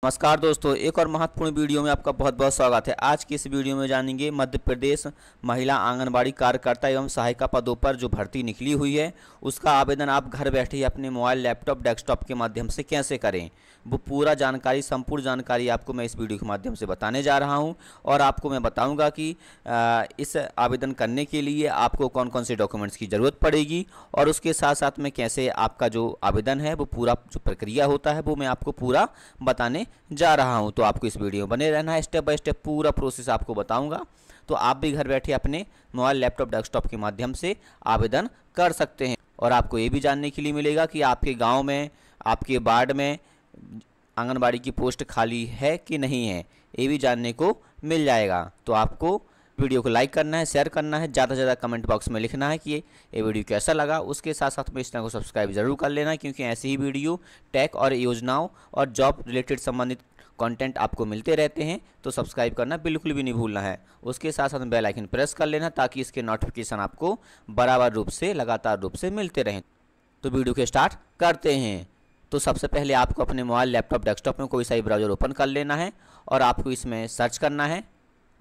नमस्कार दोस्तों, एक और महत्वपूर्ण वीडियो में आपका बहुत बहुत स्वागत है। आज की इस वीडियो में जानेंगे मध्य प्रदेश महिला आंगनबाड़ी कार्यकर्ता एवं सहायिका पदों पर जो भर्ती निकली हुई है उसका आवेदन आप घर बैठे ही अपने मोबाइल, लैपटॉप, डेस्कटॉप के माध्यम से कैसे करें, वो पूरा जानकारी, संपूर्ण जानकारी आपको मैं इस वीडियो के माध्यम से बताने जा रहा हूँ। और आपको मैं बताऊँगा कि इस आवेदन करने के लिए आपको कौन कौन से डॉक्यूमेंट्स की ज़रूरत पड़ेगी और उसके साथ साथ में कैसे आपका जो आवेदन है वो पूरा जो प्रक्रिया होता है वो मैं आपको पूरा बताने जा रहा हूं। तो आपको इस वीडियो में बने रहना है, स्टेप बाय स्टेप पूरा प्रोसेस आपको बताऊंगा। तो आप भी घर बैठे अपने मोबाइल, लैपटॉप, डेस्कटॉप के माध्यम से आवेदन कर सकते हैं। और आपको ये भी जानने के लिए मिलेगा कि आपके गांव में, आपके वार्ड में आंगनबाड़ी की पोस्ट खाली है कि नहीं है, ये भी जानने को मिल जाएगा। तो आपको वीडियो को लाइक करना है, शेयर करना है, ज़्यादा से ज़्यादा कमेंट बॉक्स में लिखना है कि ये वीडियो कैसा लगा। उसके साथ साथ में इस चैनल को सब्सक्राइब जरूर कर लेना, क्योंकि ऐसी ही वीडियो टेक और योजनाओं और जॉब रिलेटेड संबंधित कंटेंट आपको मिलते रहते हैं। तो सब्सक्राइब करना बिल्कुल भी नहीं भूलना है। उसके साथ साथ बेल आइकन प्रेस कर लेना ताकि इसके नोटिफिकेशन आपको बराबर रूप से, लगातार रूप से मिलते रहें। तो वीडियो के स्टार्ट करते हैं। तो सबसे पहले आपको अपने मोबाइल, लैपटॉप, डेस्कटॉप में कोई सा भी ब्राउज़र ओपन कर लेना है और आपको इसमें सर्च करना है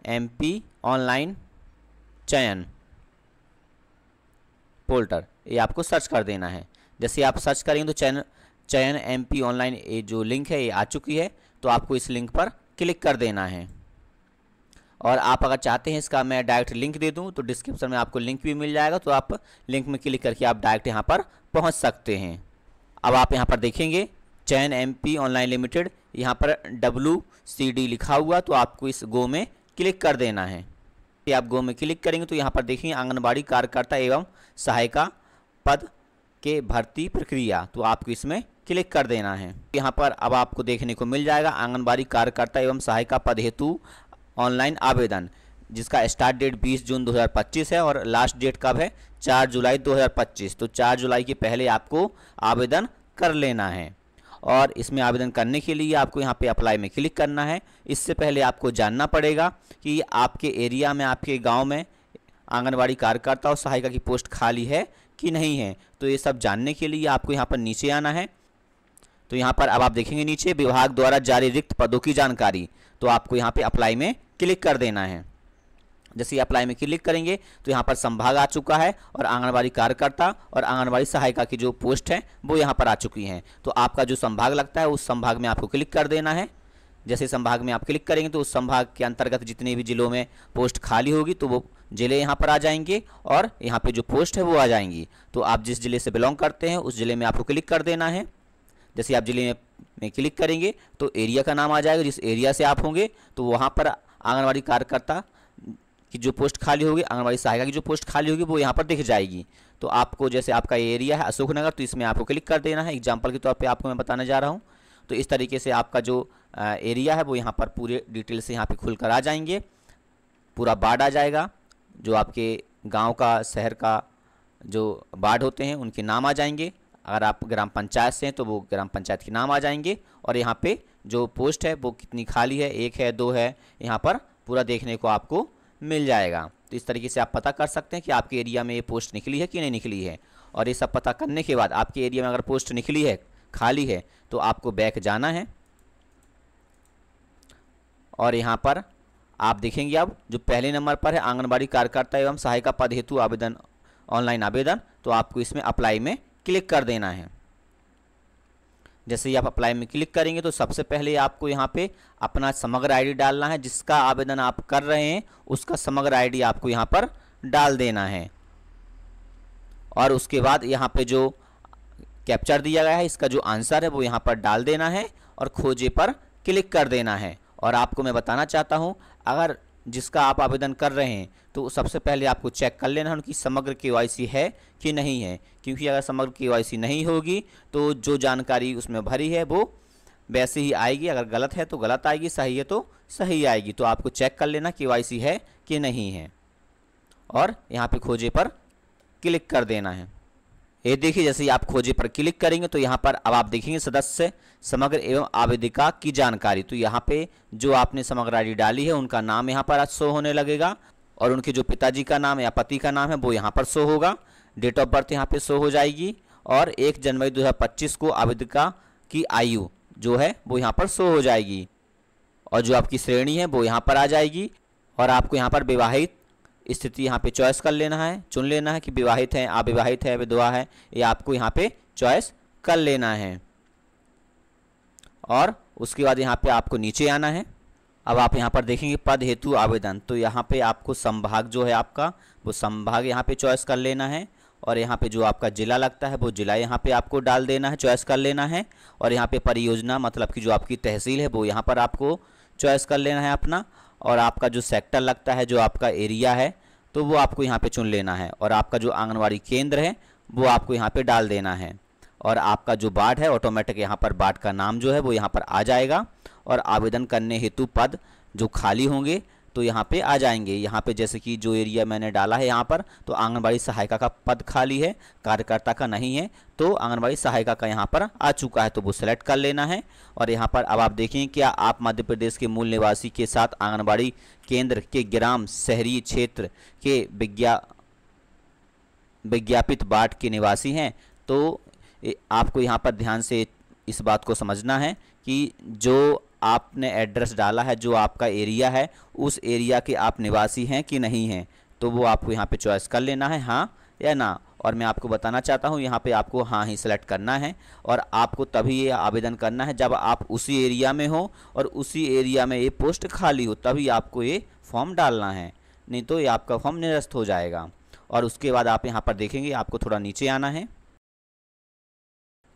MP ऑनलाइन चयन पोर्टल, ये आपको सर्च कर देना है। जैसे आप सर्च करेंगे तो चयन MP ऑनलाइन ये जो लिंक है ये आ चुकी है। तो आपको इस लिंक पर क्लिक कर देना है। और आप अगर चाहते हैं इसका मैं डायरेक्ट लिंक दे दूं तो डिस्क्रिप्शन में आपको लिंक भी मिल जाएगा। तो आप लिंक में क्लिक करके आप डायरेक्ट यहाँ पर पहुँच सकते हैं। अब आप यहाँ पर देखेंगे चयन MP ऑनलाइन लिमिटेड, यहाँ पर WCD लिखा हुआ। तो आपको इस गो में क्लिक कर देना है। आप गो में क्लिक करेंगे तो यहाँ पर देखेंगे आंगनबाड़ी कार्यकर्ता एवं सहायिका पद के भर्ती प्रक्रिया। तो आपको इसमें क्लिक कर देना है। यहाँ पर अब आपको देखने को मिल जाएगा आंगनबाड़ी कार्यकर्ता एवं सहायिका पद हेतु ऑनलाइन आवेदन, जिसका स्टार्ट डेट 20 जून 2025 है और लास्ट डेट कब है, 4 जुलाई 2025। तो 4 जुलाई के पहले आपको आवेदन कर लेना है। और इसमें आवेदन करने के लिए आपको यहाँ पे अप्लाई में क्लिक करना है। इससे पहले आपको जानना पड़ेगा कि आपके एरिया में, आपके गांव में आंगनबाड़ी कार्यकर्ता और सहायिका की पोस्ट खाली है कि नहीं है। तो ये सब जानने के लिए आपको यहाँ पर नीचे आना है। तो यहाँ पर अब आप देखेंगे नीचे विभाग द्वारा जारी रिक्त पदों की जानकारी। तो आपको यहाँ पे अप्लाई में क्लिक कर देना है। जैसे ही अप्लाई में क्लिक करेंगे तो यहाँ पर संभाग आ चुका है और आंगनबाड़ी कार्यकर्ता और आंगनबाड़ी सहायिका की जो पोस्ट है वो यहाँ पर आ चुकी हैं। तो आपका जो संभाग लगता है उस संभाग में आपको क्लिक कर देना है। जैसे संभाग में आप क्लिक करेंगे तो उस संभाग के अंतर्गत जितने भी जिलों में पोस्ट खाली होगी तो वो जिले यहाँ पर आ जाएंगे और यहाँ पे जो पोस्ट है वो आ जाएंगी। तो आप जिस जिले से बिलोंग करते हैं उस जिले में आपको क्लिक कर देना है। जैसे आप जिले में क्लिक करेंगे तो एरिया का नाम आ जाएगा, जिस एरिया से आप होंगे तो वहाँ पर आंगनबाड़ी कार्यकर्ता की जो पोस्ट खाली होगी, आंगनबाड़ी सहायिका की जो पोस्ट खाली होगी वो यहाँ पर दिख जाएगी। तो आपको, जैसे आपका एरिया है अशोकनगर, तो इसमें आपको क्लिक कर देना है। एग्जाम्पल के तौर पे आपको मैं बताने जा रहा हूँ। तो इस तरीके से आपका जो एरिया है वो यहाँ पर पूरे डिटेल से यहाँ पे खुल कर आ जाएंगे। पूरा वार्ड आ जाएगा, जो आपके गाँव का, शहर का जो वार्ड होते हैं उनके नाम आ जाएंगे। अगर आप ग्राम पंचायत से हैं तो वो ग्राम पंचायत के नाम आ जाएंगे। और यहाँ पे जो पोस्ट है वो कितनी खाली है, 1 है, 2 है, यहाँ पर पूरा देखने को आपको मिल जाएगा। तो इस तरीके से आप पता कर सकते हैं कि आपके एरिया में ये पोस्ट निकली है कि नहीं निकली है। और ये सब पता करने के बाद आपके एरिया में अगर पोस्ट निकली है, खाली है, तो आपको बैक जाना है। और यहाँ पर आप देखेंगे अब जो पहले नंबर पर है आंगनबाड़ी कार्यकर्ता एवं सहायिका पद हेतु आवेदन, ऑनलाइन आवेदन। तो आपको इसमें अप्लाई में क्लिक कर देना है। जैसे ही आप अप्लाई में क्लिक करेंगे तो सबसे पहले आपको यहाँ पे अपना समग्र आईडी डालना है। जिसका आवेदन आप कर रहे हैं उसका समग्र आईडी आपको यहाँ पर डाल देना है। और उसके बाद यहाँ पे जो कैप्चर दिया गया है, इसका जो आंसर है वो यहाँ पर डाल देना है और खोजे पर क्लिक कर देना है। और आपको मैं बताना चाहता हूँ, अगर जिसका आप आवेदन कर रहे हैं तो सबसे पहले आपको चेक कर लेना है उनकी समग्र KYC है कि नहीं है। क्योंकि अगर समग्र KYC नहीं होगी तो जो जानकारी उसमें भरी है वो वैसे ही आएगी। अगर गलत है तो गलत आएगी, सही है तो सही आएगी। तो आपको चेक कर लेना KYC है कि नहीं है और यहाँ पे खोजे पर क्लिक कर देना है। ये देखिए, जैसे ही आप खोजे पर क्लिक करेंगे तो यहाँ पर अब आप देखेंगे सदस्य समग्र एवं आवेदिका की जानकारी। तो यहाँ पे जो आपने समग्र आईडी डाली है उनका नाम यहाँ पर शो होने लगेगा और उनके जो पिताजी का नाम या पति का नाम है वो यहाँ पर शो होगा। डेट ऑफ बर्थ यहाँ पे शो हो जाएगी और 1 जनवरी 2025 को आवेदिका की आयु जो है वो यहाँ पर शो हो जाएगी और जो आपकी श्रेणी है वो यहाँ पर आ जाएगी। और आपको यहाँ पर विवाहित स्थिति यहाँ पे चॉइस कर लेना है, चुन लेना है कि विवाहित है, अविवाहित है, विधवा है, ये आपको यहाँ पे चॉइस कर लेना है। और उसके बाद यहाँ पे आपको नीचे आना है। अब आप यहाँ पर देखेंगे पद हेतु आवेदन, तो यहाँ पे आपको संभाग जो है आपका वो संभाग यहाँ पे चॉइस कर लेना है। और यहाँ पे जो आपका जिला लगता है वो जिला यहाँ पे आपको डाल देना है, चॉइस कर लेना है। और यहाँ पे परियोजना मतलब कि जो आपकी तहसील है वो यहाँ पर आपको चॉइस कर लेना है अपना। और आपका जो सेक्टर लगता है, जो आपका एरिया है, तो वो आपको यहाँ पे चुन लेना है। और आपका जो आंगनवाड़ी केंद्र है वो आपको यहाँ पे डाल देना है। और आपका जो वार्ड है ऑटोमेटिक यहाँ पर वार्ड का नाम जो है वो यहाँ पर आ जाएगा। और आवेदन करने हेतु पद जो खाली होंगे तो यहाँ पे आ जाएंगे। यहाँ पे जैसे कि जो एरिया मैंने डाला है यहाँ पर, तो आंगनबाड़ी सहायिका का पद खाली है, कार्यकर्ता का नहीं है, तो आंगनबाड़ी सहायिका का यहाँ पर आ चुका है, तो वो सेलेक्ट कर लेना है। और यहाँ पर अब आप देखेंगे क्या आप मध्य प्रदेश के मूल निवासी के साथ आंगनबाड़ी केंद्र के ग्राम शहरी क्षेत्र के विज्ञापित वार्ड के निवासी हैं। तो आपको यहाँ पर ध्यान से इस बात को समझना है कि जो आपने एड्रेस डाला है, जो आपका एरिया है, उस एरिया के आप निवासी हैं कि नहीं हैं, तो वो आपको यहाँ पे चॉइस कर लेना है, हाँ या ना। और मैं आपको बताना चाहता हूँ यहाँ पे आपको हाँ ही सेलेक्ट करना है। और आपको तभी ये आवेदन करना है जब आप उसी एरिया में हो और उसी एरिया में ये पोस्ट खाली हो, तभी आपको ये फॉर्म डालना है, नहीं तो ये आपका फॉर्म निरस्त हो जाएगा। और उसके बाद आप यहाँ पर देखेंगे आपको थोड़ा नीचे आना है।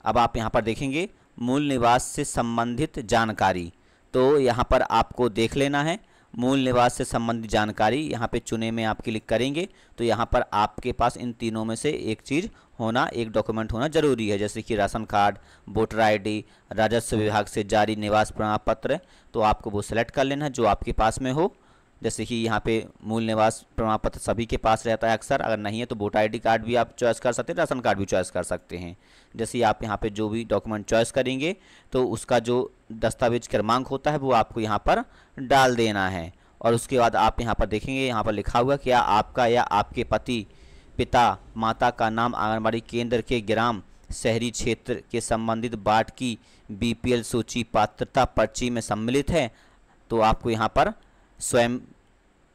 अब आप यहाँ पर देखेंगे मूल निवास से संबंधित जानकारी, तो यहाँ पर आपको देख लेना है मूल निवास से संबंधित जानकारी। यहाँ पे चुने में आप क्लिक करेंगे तो यहाँ पर आपके पास इन तीनों में से एक चीज़ होना, एक डॉक्यूमेंट होना ज़रूरी है, जैसे कि राशन कार्ड, वोटर आईडी, राजस्व विभाग से जारी निवास प्रमाण पत्र, तो आपको वो सेलेक्ट कर लेना है जो आपके पास में हो। जैसे कि यहाँ पे मूल निवास प्रमाण पत्र सभी के पास रहता है अक्सर, अगर नहीं है तो वोटर आईडी कार्ड भी आप चॉइस कर सकते हैं, राशन कार्ड भी चॉइस कर सकते हैं। जैसे ही आप यहाँ पे जो भी डॉक्यूमेंट चॉइस करेंगे तो उसका जो दस्तावेज क्रमांक होता है वो आपको यहाँ पर डाल देना है। और उसके बाद आप यहाँ पर देखेंगे यहाँ पर लिखा हुआ क्या आपका या आपके पति, पिता, माता का नाम आंगनबाड़ी केंद्र के ग्राम शहरी क्षेत्र के संबंधित वार्ड की BPL सूची पात्रता पर्ची में सम्मिलित है। तो आपको यहाँ पर स्वयं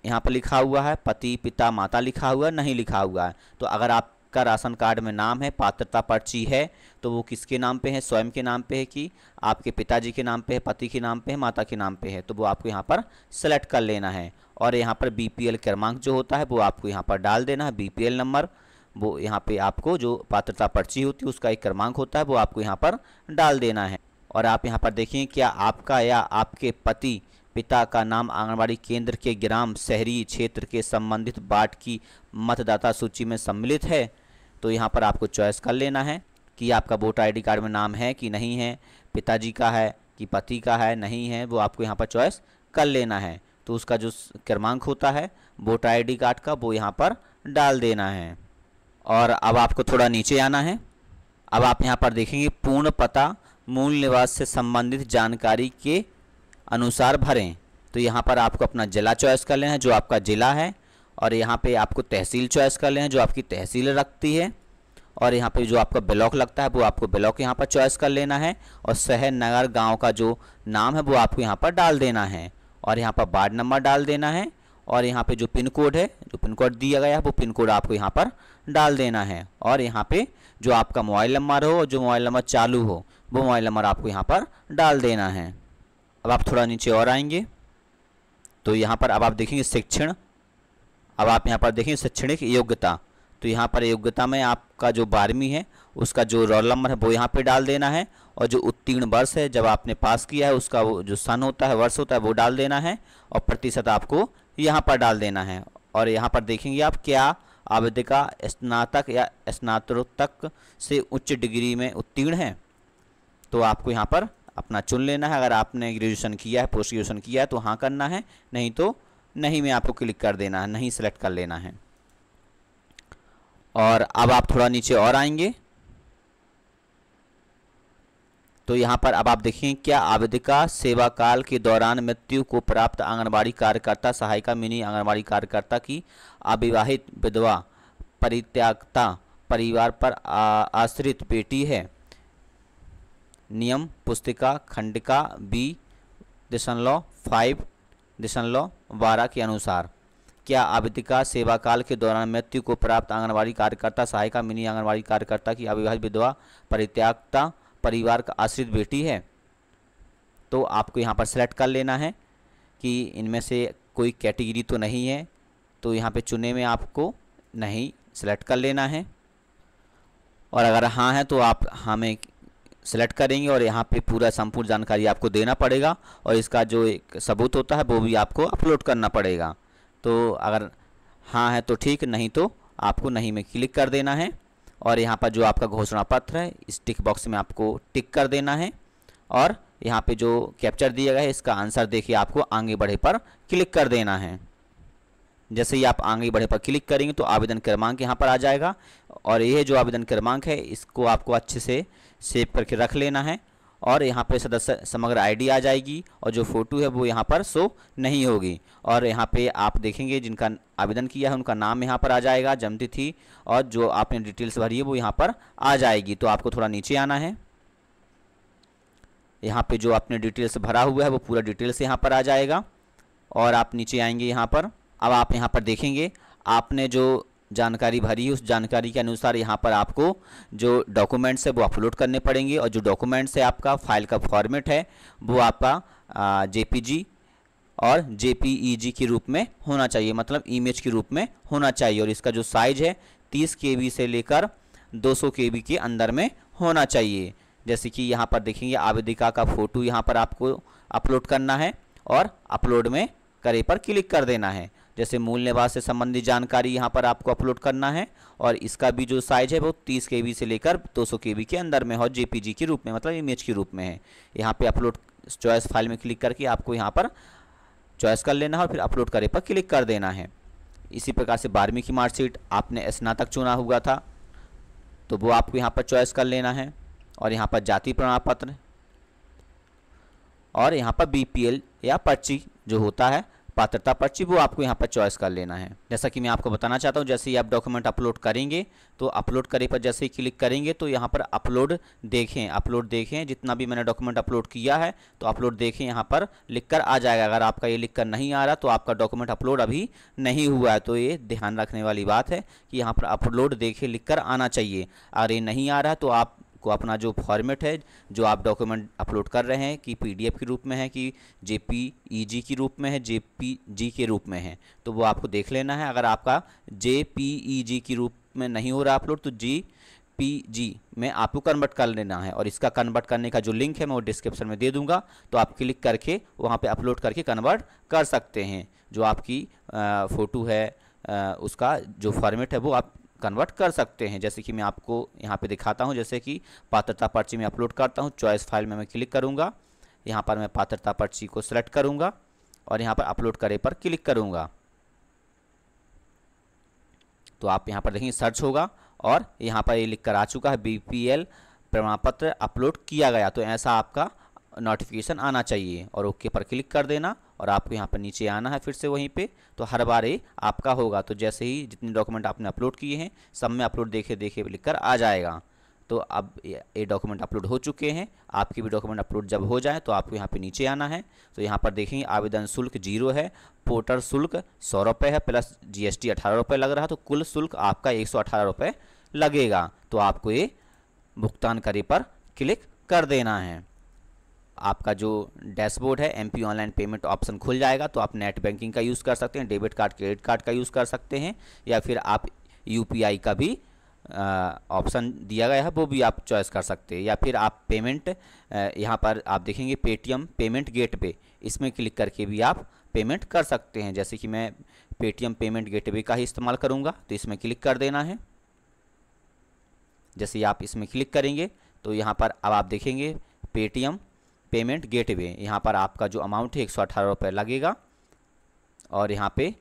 यहाँ पर लिखा हुआ है, पति, पिता, माता लिखा हुआ नहीं लिखा हुआ है। तो अगर आपका राशन कार्ड में नाम है, पात्रता पर्ची है, तो वो किसके नाम पे है, स्वयं के नाम पे है कि आपके पिताजी के नाम पे है, पति के नाम पे है, माता के नाम पे है, तो वो आपको यहाँ पर सेलेक्ट कर लेना है। और यहाँ पर BPL क्रमांक जो होता है वो आपको यहाँ पर डाल देना है, BPL नंबर, वो यहाँ पे आपको जो पात्रता पर्ची होती है उसका एक क्रमांक होता है वो आपको यहाँ पर डाल देना है। और आप यहाँ पर देखिए क्या आपका या आपके पति, पिता का नाम आंगनबाड़ी केंद्र के ग्राम शहरी क्षेत्र के संबंधित वार्ड की मतदाता सूची में सम्मिलित है। तो यहाँ पर आपको चॉइस कर लेना है कि आपका वोटर आईडी कार्ड में नाम है कि नहीं है, पिताजी का है कि पति का है, नहीं है, वो आपको यहाँ पर चॉइस कर लेना है। तो उसका जो क्रमांक होता है वोटर आईडी कार्ड का वो यहाँ पर डाल देना है। और अब आपको थोड़ा नीचे आना है। अब आप यहाँ पर देखेंगे पूर्ण पता मूल निवास से संबंधित जानकारी के अनुसार भरें। तो यहाँ पर आपको अपना जिला चॉइस कर लेना है जो आपका जिला है। और यहाँ पे आपको तहसील चॉइस कर लेना है जो आपकी तहसील रखती है। और यहाँ पे जो आपका ब्लॉक लगता है वो आपको ब्लॉक यहाँ पर चॉइस कर लेना है। और शहर, नगर, गांव का जो नाम है वो आपको यहाँ पर डाल देना है। और यहाँ पर वार्ड नंबर डाल देना है। और यहाँ पे जो पिन कोड है, जो पिन कोड दिया गया है वो पिन कोड आपको यहाँ पर डाल देना है। और यहाँ पे जो आपका मोबाइल नंबर हो और जो मोबाइल नंबर चालू हो वो मोबाइल नंबर आपको यहाँ पर डाल देना है। अब आप थोड़ा नीचे और आएंगे तो यहाँ पर अब आप देखेंगे शिक्षण। अब आप यहाँ पर देखेंगे शैक्षणिक योग्यता। तो यहाँ पर योग्यता में आपका जो 12वीं है उसका जो रोल नंबर है वो यहाँ पे डाल देना है। और जो उत्तीर्ण वर्ष है, जब आपने पास किया है उसका वो जो सन होता है, वर्ष होता है, वो डाल देना है। और प्रतिशत आपको यहाँ पर डाल देना है। और यहाँ पर देखेंगे आप क्या आवेदिका स्नातक या स्नातकोत्तर से उच्च डिग्री में उत्तीर्ण है, तो आपको यहाँ पर अपना चुन लेना है। अगर आपने ग्रेजुएशन किया है, पोस्ट ग्रेजुएशन किया है तो हाँ करना है, नहीं तो नहीं में आपको क्लिक कर देना है, नहीं सेलेक्ट कर लेना है। और अब आप थोड़ा नीचे और आएंगे तो यहाँ पर अब आप देखें क्या आवेदिका सेवा काल के दौरान मृत्यु को प्राप्त आंगनबाड़ी कार्यकर्ता, सहायिका, मिनी आंगनबाड़ी कार्यकर्ता की अविवाहित, विधवा, परित्यक्ता, परिवार पर आश्रित बेटी है। नियम पुस्तिका खंडिका B.5.12 के अनुसार क्या आवेदिका सेवा काल के दौरान मृत्यु को प्राप्त आंगनवाड़ी कार्यकर्ता सहायिका मिनी आंगनवाड़ी कार्यकर्ता की अविवाहित विधवा परित्यक्ता परिवार का आश्रित बेटी है? तो आपको यहाँ पर सेलेक्ट कर लेना है कि इनमें से कोई कैटेगरी तो नहीं है, तो यहाँ पे चुने में आपको नहीं सेलेक्ट कर लेना है। और अगर हाँ है तो आप हमें सेलेक्ट करेंगे और यहाँ पे पूरा संपूर्ण जानकारी आपको देना पड़ेगा और इसका जो एक सबूत होता है वो भी आपको अपलोड करना पड़ेगा। तो अगर हाँ है तो ठीक, नहीं तो आपको नहीं में क्लिक कर देना है और यहाँ पर जो आपका घोषणा पत्र है इस टिक बॉक्स में आपको टिक कर देना है और यहाँ पे जो कैप्चर दिया गया है इसका आंसर देखिए आपको आगे बढ़े पर क्लिक कर देना है। जैसे ही आप आगे बढ़े पर क्लिक करेंगे तो आवेदन क्रमांक यहाँ पर आ जाएगा और यह जो आवेदन क्रमांक है इसको आपको अच्छे से सेव करके रख लेना है और यहाँ पे सदस्य समग्र आईडी आ जाएगी और जो फ़ोटो है वो यहाँ पर शो नहीं होगी। और यहाँ पे आप देखेंगे जिनका आवेदन किया है उनका नाम यहाँ पर आ जाएगा, जन्मतिथि और जो आपने डिटेल्स भरी है वो यहाँ पर आ जाएगी। तो आपको थोड़ा नीचे आना है, यहाँ पे जो आपने डिटेल्स भरा हुआ है वो पूरा डिटेल्स यहाँ पर आ जाएगा और आप नीचे आएंगे यहाँ पर। अब आप यहाँ पर देखेंगे आपने जो जानकारी भरी है उस जानकारी के अनुसार यहाँ पर आपको जो डॉक्यूमेंट्स है वो अपलोड करने पड़ेंगे और जो डॉक्यूमेंट्स है आपका फाइल का फॉर्मेट है वो आपका जेपीजी और जेपीईजी के रूप में होना चाहिए, मतलब इमेज के रूप में होना चाहिए। और इसका जो साइज़ है 30 KB से लेकर 200 KB के अंदर में होना चाहिए। जैसे कि यहाँ पर देखेंगे आवेदिका का फ़ोटो यहाँ पर आपको अपलोड करना है और अपलोड में करे पर क्लिक कर देना है। जैसे मूल निवास से संबंधित जानकारी यहाँ पर आपको अपलोड करना है और इसका भी जो साइज़ है वो 30 KB से लेकर 200 KB के अंदर में और जेपीजी के रूप में, मतलब इमेज के रूप में है। यहाँ पे अपलोड चॉइस फाइल में क्लिक करके आपको यहाँ पर चॉइस कर लेना है और फिर अपलोड करे पर क्लिक कर देना है। इसी प्रकार से 12वीं की मार्कशीट आपने स्नातक चुना हुआ था तो वो आपको यहाँ पर चॉइस कर लेना है और यहाँ पर जाति प्रमाण पत्र और यहाँ पर BPL या पर्ची जो होता है पात्रता पर्ची वो आपको यहाँ पर चॉइस कर लेना है। जैसा कि मैं आपको बताना चाहता हूँ, जैसे ही आप डॉक्यूमेंट अपलोड करेंगे तो अपलोड करे पर जैसे ही क्लिक करेंगे तो यहाँ पर अपलोड देखें जितना भी मैंने डॉक्यूमेंट अपलोड किया है तो अपलोड देखें यहाँ पर लिखकर आ जाएगा। अगर आपका ये लिखकर नहीं आ रहा तो आपका डॉक्यूमेंट अपलोड अभी नहीं हुआ है, तो ये ध्यान रखने वाली बात है कि यहाँ पर अपलोड देखें लिखकर आना चाहिए। अगर ये नहीं आ रहा है तो आप को अपना जो फॉर्मेट है जो आप डॉक्यूमेंट अपलोड कर रहे हैं कि PDF के रूप में है कि JPEG के रूप में है, JPG के रूप में है, तो वो आपको देख लेना है। अगर आपका JPEG के रूप में नहीं हो रहा अपलोड तो JPG में आपको कन्वर्ट कर लेना है और इसका कन्वर्ट करने का जो लिंक है मैं वो डिस्क्रिप्शन में दे दूंगा, तो आप क्लिक करके वहाँ पे अपलोड करके कन्वर्ट कर सकते हैं। जो आपकी फ़ोटो है उसका जो फॉर्मेट है वो आप कन्वर्ट कर सकते हैं। जैसे कि मैं आपको यहाँ पे दिखाता हूँ, जैसे कि पात्रता पर्ची में अपलोड करता हूँ, चॉइस फाइल में मैं क्लिक करूँगा, यहाँ पर मैं पात्रता पर्ची को सिलेक्ट करूँगा और यहाँ पर अपलोड करे पर क्लिक करूँगा तो आप यहाँ पर देखेंगे सर्च होगा और यहाँ पर ये लिख कर आ चुका है BPL प्रमाण पत्र अपलोड किया गया। तो ऐसा आपका नोटिफिकेशन आना चाहिए और ओके पर क्लिक कर देना और आपको यहाँ पर नीचे आना है फिर से वहीं पे, तो हर बार ये आपका होगा। तो जैसे ही जितने डॉक्यूमेंट आपने अपलोड किए हैं सब में अपलोड देखे लिखकर आ जाएगा। तो अब ये डॉक्यूमेंट अपलोड हो चुके हैं। आपके भी डॉक्यूमेंट अपलोड जब हो जाए तो आपको यहाँ पे नीचे आना है। तो यहाँ पर देखेंगे आवेदन शुल्क 0 है, पोर्टल शुल्क 100 रुपये है प्लस GST 18 रुपये लग रहा है, तो कुल शुल्क आपका 118 रुपये लगेगा। तो आपको ये भुगतान करे पर क्लिक कर देना है। आपका जो डैशबोर्ड है MP ऑनलाइन पेमेंट ऑप्शन खुल जाएगा, तो आप नेट बैंकिंग का यूज़ कर सकते हैं, डेबिट कार्ड क्रेडिट कार्ड का यूज़ कर सकते हैं या फिर आप UPI का भी ऑप्शन दिया गया है वो भी आप चॉइस कर सकते हैं। या फिर आप पेमेंट यहाँ पर आप देखेंगे पेटीएम पेमेंट गेटवे, इसमें क्लिक करके भी आप पेमेंट कर सकते हैं। जैसे कि मैं पेटीएम पेमेंट गेटवे का ही इस्तेमाल करूँगा तो इसमें क्लिक कर देना है। जैसे ही आप इसमें क्लिक करेंगे तो यहाँ पर अब आप देखेंगे पेटीएम पेमेंट गेटवे, यहाँ पर आपका जो अमाउंट है 118 रुपये लगेगा और यहाँ पे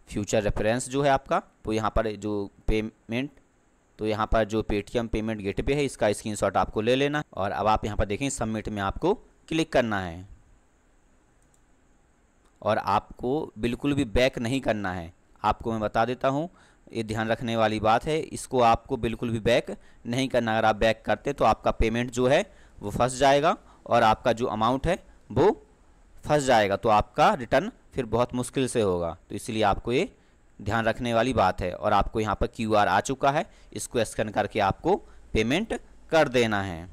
फ्यूचर रेफरेंस जो है आपका वो यहाँ पर जो पेमेंट, तो यहाँ पर जो पेटीएम पेमेंट गेटवे है इसका स्क्रीनशॉट आपको ले लेना और अब आप यहाँ पर देखें सबमिट में आपको क्लिक करना है और आपको बिल्कुल भी बैक नहीं करना है। आपको मैं बता देता हूँ, ये ध्यान रखने वाली बात है, इसको आपको बिल्कुल भी बैक नहीं करना। अगर आप बैक करते तो आपका पेमेंट जो है वो फंस जाएगा और आपका जो अमाउंट है वो फंस जाएगा, तो आपका रिटर्न फिर बहुत मुश्किल से होगा। तो इसलिए आपको ये ध्यान रखने वाली बात है। और आपको यहाँ पर QR आ चुका है, इसको स्कैन करके आपको पेमेंट कर देना है।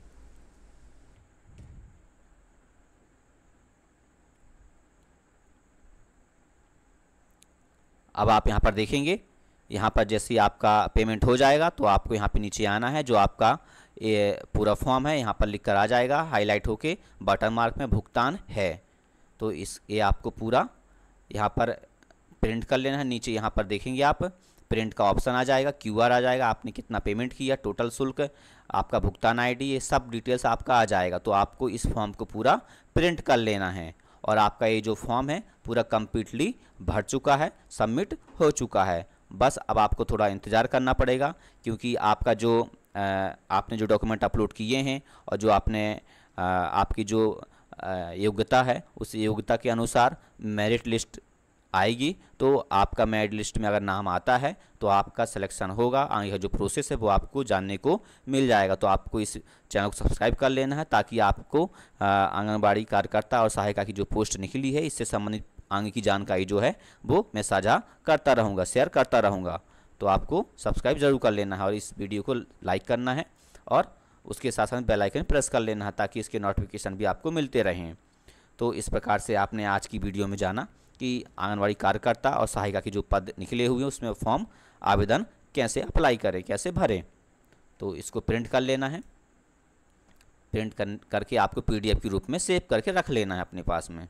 अब आप यहाँ पर देखेंगे, यहाँ पर जैसे ही आपका पेमेंट हो जाएगा तो आपको यहाँ पे नीचे आना है, जो आपका ये पूरा फॉर्म है यहाँ पर लिख कर आ जाएगा हाईलाइट होके बटन मार्क में भुगतान है। तो ये आपको पूरा यहाँ पर प्रिंट कर लेना है। नीचे यहाँ पर देखेंगे आप प्रिंट का ऑप्शन आ जाएगा, QR आ जाएगा, आपने कितना पेमेंट किया, टोटल शुल्क, आपका भुगतान ID, ये सब डिटेल्स आपका आ जाएगा। तो आपको इस फॉर्म को पूरा प्रिंट कर लेना है और आपका ये जो फॉर्म है पूरा कम्प्लीटली भर चुका है, सबमिट हो चुका है। बस अब आपको थोड़ा इंतज़ार करना पड़ेगा, क्योंकि आपका जो आपने जो डॉक्यूमेंट अपलोड किए हैं और जो आपने आपकी जो योग्यता है उस योग्यता के अनुसार मेरिट लिस्ट आएगी। तो आपका मेरिट लिस्ट में अगर नाम आता है तो आपका सिलेक्शन होगा, आगे का जो प्रोसेस है वो आपको जानने को मिल जाएगा। तो आपको इस चैनल को सब्सक्राइब कर लेना है, ताकि आपको आंगनबाड़ी कार्यकर्ता और सहायिका की जो पोस्ट निकली है इससे संबंधित आगे की जानकारी जो है वो मैं साझा करता रहूँगा, शेयर करता रहूँगा। तो आपको सब्सक्राइब जरूर कर लेना है और इस वीडियो को लाइक करना है और उसके साथ साथ बेल आइकन प्रेस कर लेना है, ताकि इसके नोटिफिकेशन भी आपको मिलते रहें। तो इस प्रकार से आपने आज की वीडियो में जाना कि आंगनबाड़ी कार्यकर्ता और सहायिका के जो पद निकले हुए हैं उसमें फॉर्म आवेदन कैसे अप्लाई करें, कैसे भरें। तो इसको प्रिंट कर लेना है, प्रिंट करके आपको PDF के रूप में सेव करके रख लेना है अपने पास में।